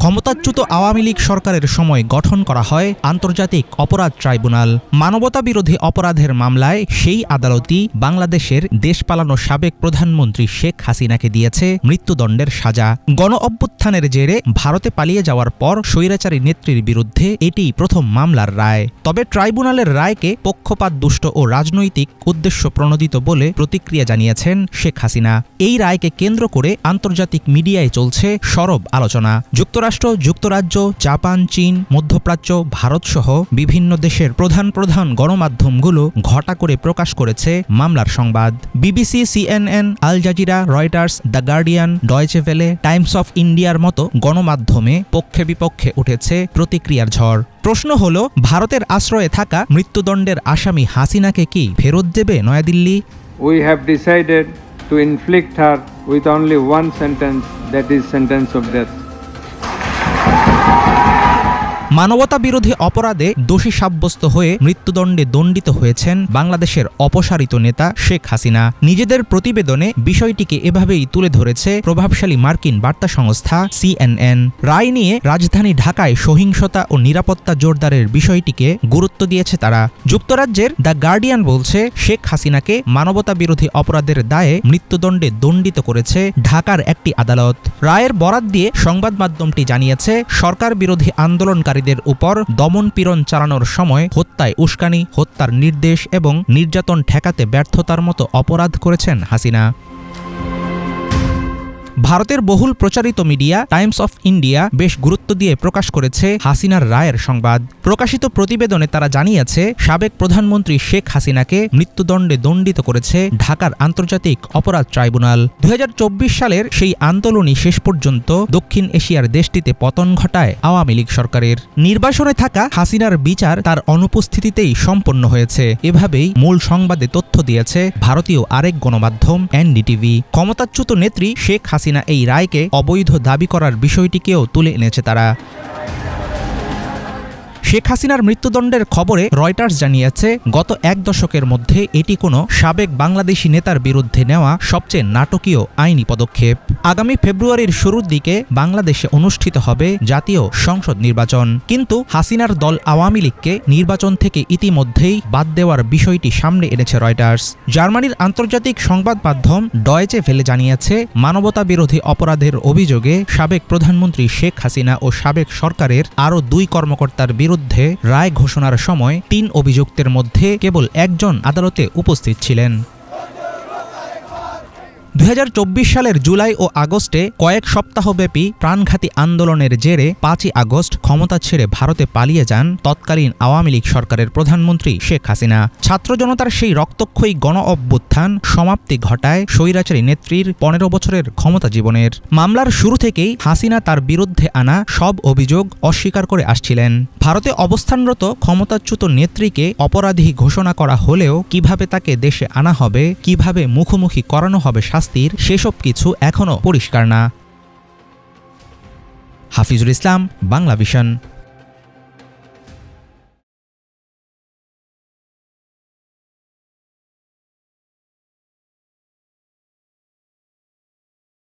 ক্ষমতাচ্যুত আওয়ামী লীগ সরকারের সময় গঠন করা হয় আন্তর্জাতিক অপরাধ ট্রাইব্যুনাল। মানবতাবিরোধী অপরাধের মামলায় সেই আদালতই বাংলাদেশের দেশ পালানো সাবেক প্রধানমন্ত্রী শেখ হাসিনাকে দিয়েছে মৃত্যুদণ্ডের সাজা। গণ-অভ্যুত্থানের জেরে ভারতে পালিয়ে যাওয়ার পর স্বৈরাচারী নেত্রীর বিরুদ্ধে এটিই প্রথম মামলার রায়। তবে ট্রাইব্যুনালের রায়কে পক্ষপাতদুষ্ট ও রাজনৈতিক উদ্দেশ্য প্রণোদিত বলে প্রতিক্রিয়া জানিয়েছেন শেখ হাসিনা। এই রায়কে কেন্দ্র করে আন্তর্জাতিক মিডিয়ায় চলছে সরব আলোচনা। যুক্তরাষ্ট্র, যুক্তরাজ্য, জাপান, চীন, মধ্যপ্রাচ্য, ভারতসহ বিভিন্ন দেশের প্রধান গণমাধ্যমগুলো ঘটা করে প্রকাশ করেছে মামলার সংবাদ। BBC, CNN, Al Jazeera, Reuters, the Guardian, Deutsche Welle, Times of ইন্ডিয়ার মতো গণমাধ্যমে পক্ষে বিপক্ষে উঠেছে প্রতিক্রিয়ার ঝড়। প্রশ্ন হলো, ভারতের আশ্রয়ে থাকা মৃত্যুদণ্ডের আসামি হাসিনাকে কি ফেরত দেবে New Delhi? We have decided to inflict her with only one sentence, that is sentence of death. মানবতাবিরোধী অপরাধে দোষী সাব্যস্ত হয়ে মৃত্যুদণ্ডে দণ্ডিত হয়েছেন বাংলাদেশের অপসারিত নেতা শেখ হাসিনা। নিজেদের প্রতিবেদনে বিষয়টিকে এভাবেই তুলে ধরেছে প্রভাবশালী মার্কিন বার্তা সংস্থা সিএনএন। রায় নিয়ে রাজধানী ঢাকায় সহিংসতা ও নিরাপত্তা জোরদারের বিষয়টিকে গুরুত্ব দিয়েছে তারা। যুক্তরাজ্যের দ্য গার্ডিয়ান বলছে, শেখ হাসিনাকে মানবতাবিরোধী অপরাধের দায়ে মৃত্যুদণ্ডে দণ্ডিত করেছে ঢাকার একটি আদালত। রায়ের বরাত দিয়ে সংবাদ মাধ্যমটি জানিয়েছে, সরকার বিরোধী আন্দোলনকারী উপর দমন পীড়ন চালানোর সময় হত্যায় উস্কানি, হত্যার নির্দেশ এবং নির্যাতন ঠেকাতে ব্যর্থতার মতো অপরাধ করেছেন হাসিনা। ভারতের বহুল প্রচারিত মিডিয়া টাইমস অফ ইন্ডিয়া বেশ গুরুত্ব দিয়ে প্রকাশ করেছে হাসিনার রায়ের সংবাদ। প্রকাশিত প্রতিবেদনে তারা জানিয়েছে, সাবেক প্রধানমন্ত্রী শেখ হাসিনাকে মৃত্যুদণ্ডে দণ্ডিত করেছে ঢাকার আন্তর্জাতিক অপরাধ ট্রাইব্যুনাল। ২০২৪ সালের সেই আন্দোলনই শেষ পর্যন্ত দক্ষিণ এশিয়ার দেশটিতে পতন ঘটায় আওয়ামী লীগ সরকারের। নির্বাসনে থাকা হাসিনার বিচার তার অনুপস্থিতিতেই সম্পন্ন হয়েছে, এভাবেই মূল সংবাদে তথ্য দিয়েছে ভারতীয় আরেক গণমাধ্যম এনডিটিভি। ক্ষমতাচ্যুত নেত্রী শেখ হাসিনা এই রায়কে অবৈধ দাবি করার বিষয়টিকেও তুলে এনেছে তারা। শেখ হাসিনার মৃত্যুদণ্ডের খবরে রয়টার্স জানিয়েছে, গত এক দশকের মধ্যে এটি কোনো সাবেক বাংলাদেশি নেতার বিরুদ্ধে নেওয়া সবচেয়ে নাটকীয় আইনি পদক্ষেপ। আগামী ফেব্রুয়ারির শুরুর দিকে বাংলাদেশে অনুষ্ঠিত হবে জাতীয় সংসদ নির্বাচন, কিন্তু হাসিনার দল আওয়ামী লীগকে নির্বাচন থেকে ইতিমধ্যেই বাদ দেওয়ার বিষয়টি সামনে এনেছে রয়টার্স। জার্মানির আন্তর্জাতিক সংবাদ মাধ্যম ডয়েচে ভেলে জানিয়েছে, মানবতাবিরোধী অপরাধের অভিযোগে সাবেক প্রধানমন্ত্রী শেখ হাসিনা ও সাবেক সরকারের আরও 2 কর্মকর্তার বিরুদ্ধে রায় ঘোষণার সময় 3 অভিযুক্তের মধ্যে কেবল একজন আদালতে উপস্থিত ছিলেন। ২০২৪ সালের জুলাই ও আগস্টে কয়েক সপ্তাহব্যাপী প্রাণঘাতী আন্দোলনের জেরে ৫ই আগস্ট ক্ষমতা ছেড়ে ভারতে পালিয়ে যান তৎকালীন আওয়ামী লীগ সরকারের প্রধানমন্ত্রী শেখ হাসিনা। ছাত্র জনতার সেই রক্তক্ষয়ী গণ-অভ্যুত্থান সমাপ্তি ঘটায় স্বৈরাচারী নেত্রীর ১৫ বছরের ক্ষমতা জীবনের। মামলার শুরু থেকেই হাসিনা তার বিরুদ্ধে আনা সব অভিযোগ অস্বীকার করে আসছিলেন। ভারতে অবস্থানরত ক্ষমতাচ্যুত নেত্রীকে অপরাধী ঘোষণা করা হলেও কিভাবে তাকে দেশে আনা হবে, কিভাবে মুখোমুখি করানো হবে শাস্তির, সেসব কিছু এখনও পরিষ্কার না। হাফিজুল ইসলাম, বাংলা ভিশন।